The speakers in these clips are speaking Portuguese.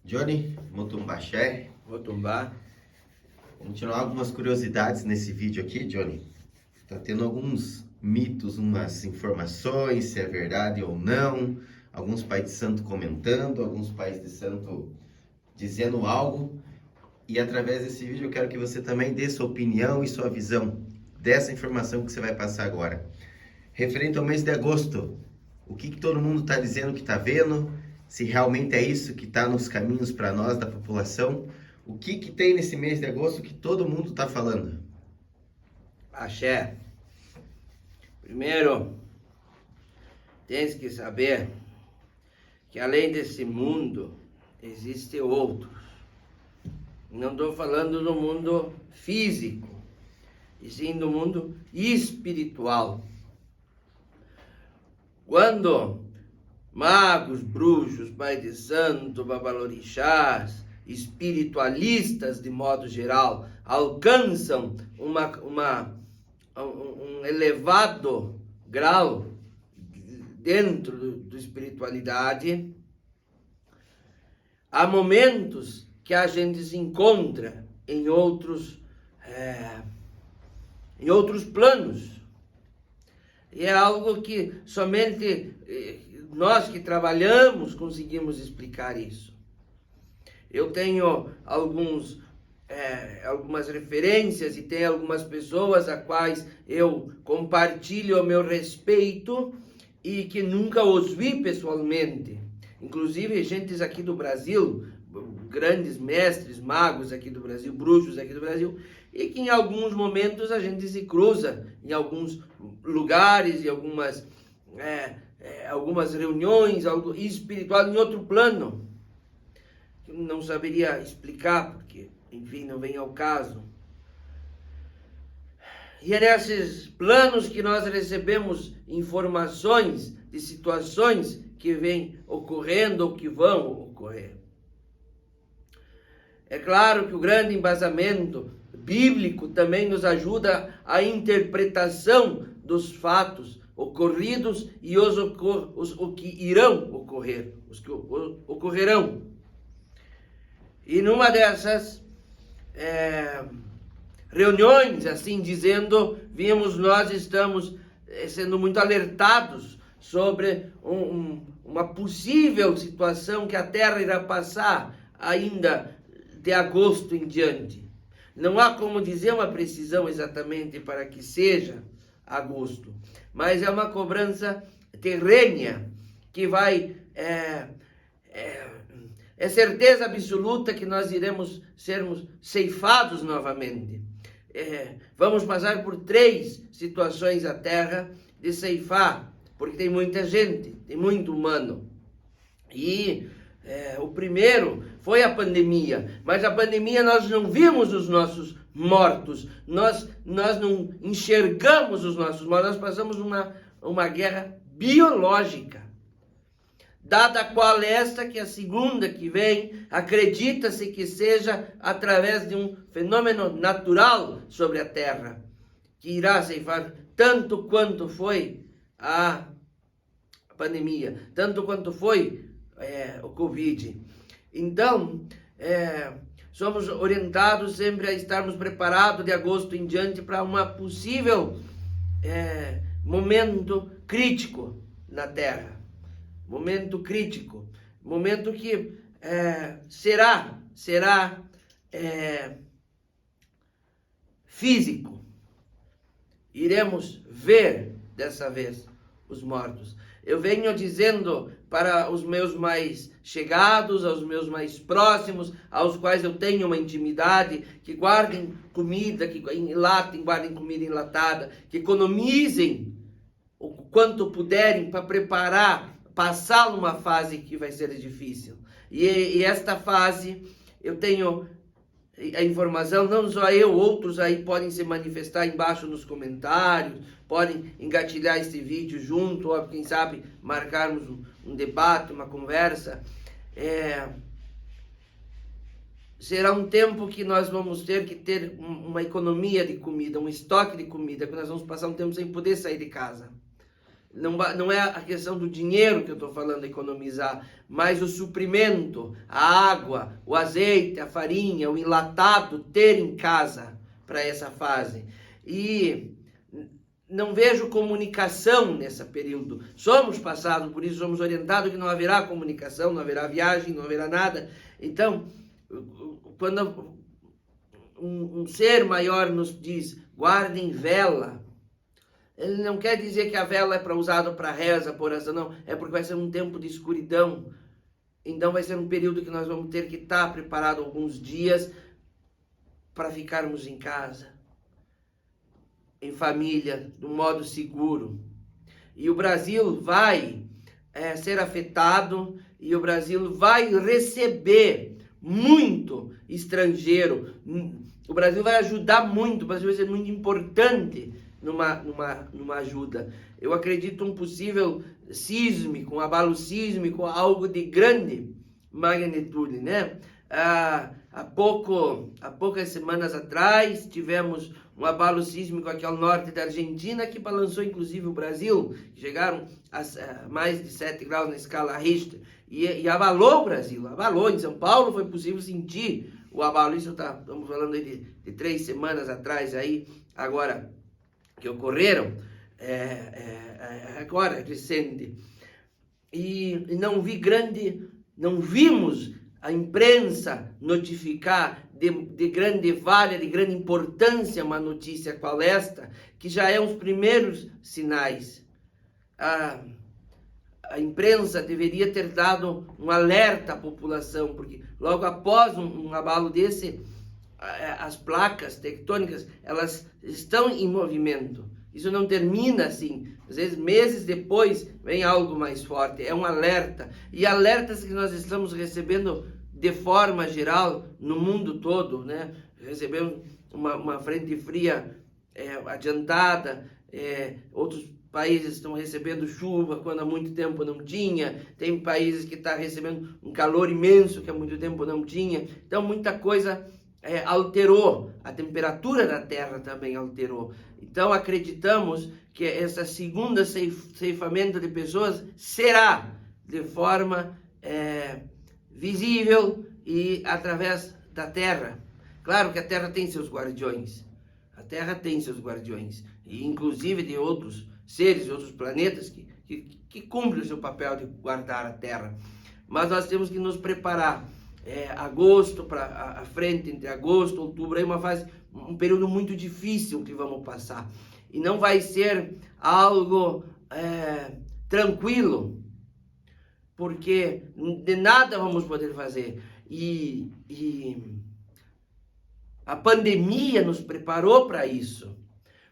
Johnny, Mutumbaxé. Votumbá. Vamos continuar algumas curiosidades nesse vídeo aqui, Johnny. Tá tendo alguns mitos, umas informações, se é verdade ou não. Alguns pais de santo comentando, alguns pais de santo dizendo algo. E através desse vídeo eu quero que você também dê sua opinião e sua visão dessa informação que você vai passar agora. Referente ao mês de agosto, o que todo mundo está dizendo que está vendo? Se realmente é isso que está nos caminhos para nós, da população? O que tem nesse mês de agosto que todo mundo está falando? Axé. Primeiro, tens que saber que além desse mundo, existe outros. Não estou falando do mundo físico, e sim do mundo espiritual. Quando magos, bruxos, pai de santo, babalorixás, espiritualistas de modo geral, alcançam um elevado grau dentro do espiritualidade, há momentos que a gente se encontra em outros planos. E é algo que somente nós que trabalhamos conseguimos explicar isso. Eu tenho algumas referências e tenho algumas pessoas a quais eu compartilho o meu respeito e que nunca os vi pessoalmente. Inclusive gentes aqui do Brasil, grandes mestres, magos aqui do Brasil, bruxos aqui do Brasil, e que em alguns momentos a gente se cruza em alguns lugares e algumas reuniões, algo espiritual em outro plano. Não saberia explicar, porque, enfim, não vem ao caso. E é nesses planos que nós recebemos informações de situações que vêm ocorrendo ou que vão ocorrer. É claro que o grande embasamento bíblico também nos ajuda a interpretação dos fatos ocorridos e os que irão ocorrer, os que ocorrerão. E numa dessas reuniões, assim dizendo, estamos sendo muito alertados sobre uma possível situação que a Terra irá passar ainda de agosto em diante. Não há como dizer uma precisão exatamente para que seja agosto, mas é uma cobrança terrênea que vai... É certeza absoluta que nós sermos ceifados novamente. Vamos passar por 3 situações a Terra de ceifar, porque tem muita gente, tem muito humano. E o primeiro foi a pandemia, mas a pandemia nós não vimos os nossos mortos, nós não enxergamos os nossos mortos, nós passamos uma guerra biológica. Dada a qual esta, que é a segunda que vem, acredita-se que seja através de um fenômeno natural sobre a Terra, que irá ceifar tanto quanto foi a pandemia, tanto quanto foi o Covid. Então, somos orientados sempre a estarmos preparados de agosto em diante para uma possível momento crítico na Terra. Momento crítico, momento que será físico. Iremos ver dessa vez os mortos. Eu venho dizendo para os meus mais chegados, aos meus mais próximos, aos quais eu tenho uma intimidade, que guardem comida, que enlatem, guardem comida enlatada, que economizem o quanto puderem para passar numa fase que vai ser difícil. E esta fase, eu tenho a informação, não só eu, outros aí podem se manifestar embaixo nos comentários, podem engatilhar esse vídeo junto, ou quem sabe marcarmos um debate, uma conversa. Será um tempo que nós vamos ter que ter uma economia de comida, um estoque de comida, que nós vamos passar um tempo sem poder sair de casa. não é a questão do dinheiro que eu estou falando, economizar, mas o suprimento, a água, o azeite, a farinha, o enlatado, ter em casa para essa fase. E não vejo comunicação nesse período. Somos passados por isso, somos orientados que não haverá comunicação, não haverá viagem, não haverá nada. Então, quando um ser maior nos diz, guardem vela, ele não quer dizer que a vela é para usada para reza, por oração, não. É porque vai ser um tempo de escuridão. Então vai ser um período que nós vamos ter que estar preparado alguns dias para ficarmos em casa, em família, de um modo seguro. E o Brasil vai ser afetado, e o Brasil vai receber muito estrangeiro. O Brasil vai ajudar muito, o Brasil vai ser muito importante numa ajuda. Eu acredito um possível sísmico, um abalo sísmico, algo de grande magnitude, né? Há poucas semanas atrás tivemos um abalo sísmico aqui ao norte da Argentina, que balançou inclusive o Brasil, chegaram a mais de 7 graus na escala Richter, e abalou o Brasil, abalou. Em São Paulo foi possível sentir o abalo, isso estamos falando aí de 3 semanas atrás aí, agora, que ocorreram, agora, recente. E não vimos a imprensa notificar de grande valha, de grande importância, uma notícia qual esta, que já é os primeiros sinais. A imprensa deveria ter dado um alerta à população, porque logo após um abalo desse, as placas tectônicas, elas estão em movimento. Isso não termina assim. Às vezes, meses depois, vem algo mais forte. É um alerta. E alertas que nós estamos recebendo de forma geral no mundo todo, né? Recebemos uma frente fria adiantada, outros países estão recebendo chuva quando há muito tempo não tinha, tem países que estão recebendo um calor imenso que há muito tempo não tinha. Então, muita coisa alterou, a temperatura da Terra também alterou. Então, acreditamos que essa segunda ceifamento de pessoas será de forma visível e através da Terra. Claro que a Terra tem seus guardiões, a Terra tem seus guardiões, e inclusive de outros seres, de outros planetas que cumprem o seu papel de guardar a Terra. Mas nós temos que nos preparar. Agosto para a frente, entre agosto e outubro, é um período muito difícil que vamos passar. E não vai ser algo tranquilo, porque de nada vamos poder fazer. E a pandemia nos preparou para isso,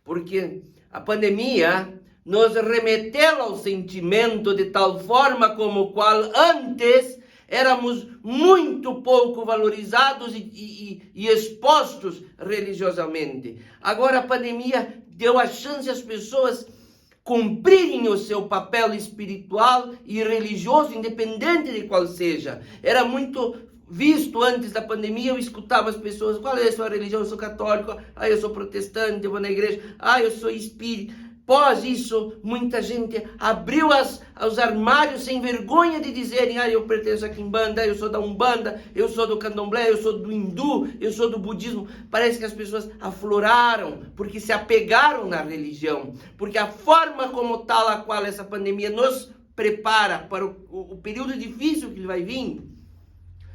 porque a pandemia nos remeteu ao sentimento de tal forma como o qual antes éramos muito pouco valorizados e expostos religiosamente. Agora a pandemia deu a chance às pessoas cumprirem o seu papel espiritual e religioso, independente de qual seja. Era muito visto antes da pandemia, eu escutava as pessoas, qual é a sua religião? Eu sou católico, eu sou protestante, eu vou na igreja, eu sou espírita. Após isso, muita gente abriu os armários sem vergonha de dizerem, eu pertenço a Quimbanda, eu sou da Umbanda, eu sou do Candomblé, eu sou do Hindu, eu sou do Budismo. Parece que as pessoas afloraram, porque se apegaram na religião, porque a forma como tal a qual essa pandemia nos prepara para o período difícil que vai vir.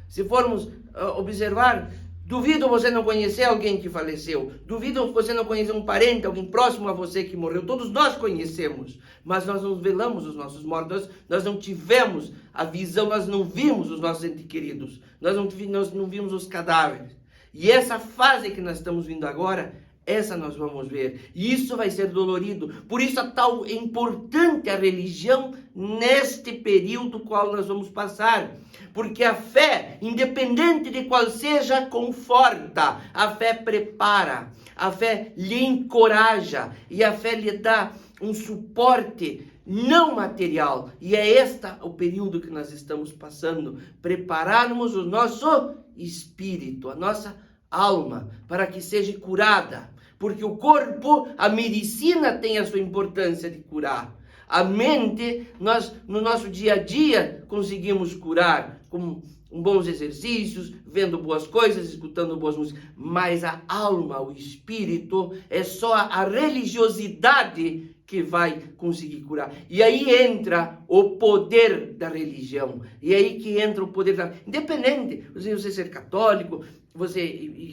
Se formos observar, duvido você não conhecer alguém que faleceu. Duvido você não conhecer um parente, alguém próximo a você que morreu. Todos nós conhecemos, mas nós não velamos os nossos mortos. Nós não tivemos a visão, nós não vimos os nossos entes queridos. Nós não vimos os cadáveres. E essa fase que nós estamos vindo agora, essa nós vamos ver. E isso vai ser dolorido. Por isso é importante a religião neste período qual nós vamos passar. Porque a fé, independente de qual seja, conforta. A fé prepara. A fé lhe encoraja. E a fé lhe dá um suporte não material. E é o período que nós estamos passando. Prepararmos o nosso espírito, a nossa alma, para que seja curada. Porque o corpo, a medicina tem a sua importância de curar. A mente, nós no nosso dia a dia conseguimos curar com bons exercícios, vendo boas coisas, escutando boas músicas. Mas a alma, o espírito, é só a religiosidade que vai conseguir curar. E aí entra o poder da religião. E aí que entra o poder da... Independente, você ser católico, você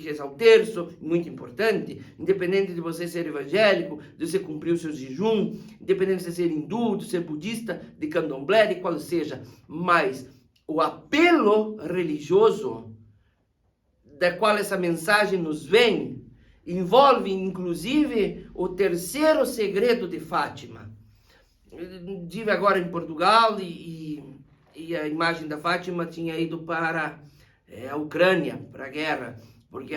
rezar o terço, muito importante, independente de você ser evangélico, de você cumprir o seu jejum, independente de você ser hindu, de ser budista, de candomblé, de qual seja, mas o apelo religioso da qual essa mensagem nos vem envolve inclusive o terceiro segredo de Fátima. Estive agora em Portugal e a imagem da Fátima tinha ido para a Ucrânia, para a guerra, porque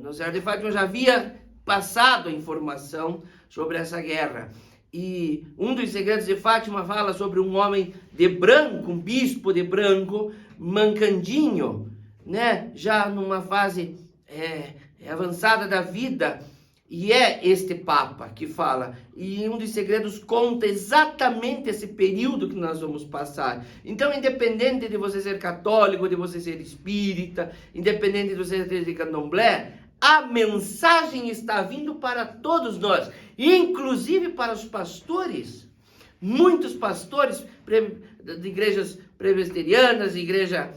no Senhora de Fátima já havia passado a informação sobre essa guerra. E um dos segredos de Fátima fala sobre um homem de branco, um bispo de branco, mancandinho, né? Já numa fase avançada da vida. E é este Papa que fala. E um dos segredos conta exatamente esse período que nós vamos passar. Então, independente de você ser católico, de você ser espírita, independente de você ser de candomblé, a mensagem está vindo para todos nós, inclusive para os pastores. Muitos pastores de igrejas presbiterianas, igreja,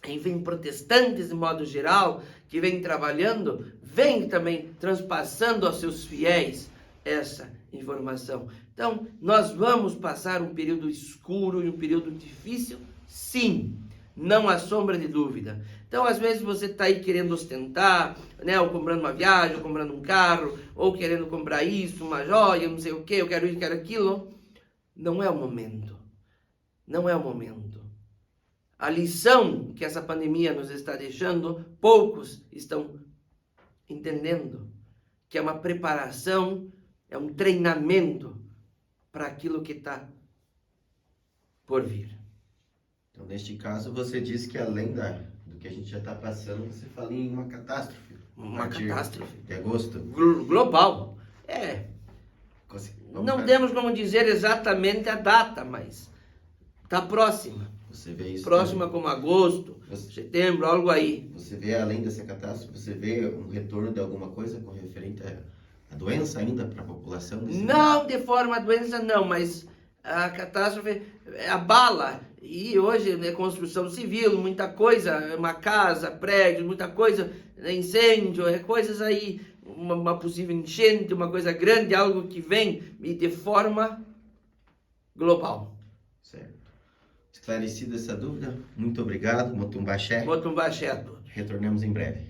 enfim, protestantes de modo geral, que vêm trabalhando, vêm também transpassando aos seus fiéis essa informação. Então, nós vamos passar um período escuro e um período difícil, sim, não há sombra de dúvida. Então, às vezes você está aí querendo ostentar, né, ou comprando uma viagem, ou comprando um carro, ou querendo comprar isso, uma joia, não sei o que, eu quero isso, quero aquilo. Não é o momento. Não é o momento. A lição que essa pandemia nos está deixando, poucos estão entendendo que é uma preparação, é um treinamento para aquilo que está por vir. Então, neste caso, você diz que além do que a gente já está passando, você fala em uma catástrofe. Uma catástrofe. De agosto. Global. Não temos como dizer exatamente a data, mas está próxima. Você vê isso próxima também. Como agosto, setembro, algo aí. Você vê, além dessa catástrofe, você vê um retorno de alguma coisa com referente à doença ainda para a população? Não, de forma a doença não, mas a catástrofe abala. E hoje é construção civil, muita coisa, uma casa, prédio, muita coisa, incêndio, coisas aí, uma possível enchente, uma coisa grande, algo que vem de forma global. Certo. Esclarecida essa dúvida, muito obrigado, Motumbaxé. Motumbaxé a todos. Retornamos em breve.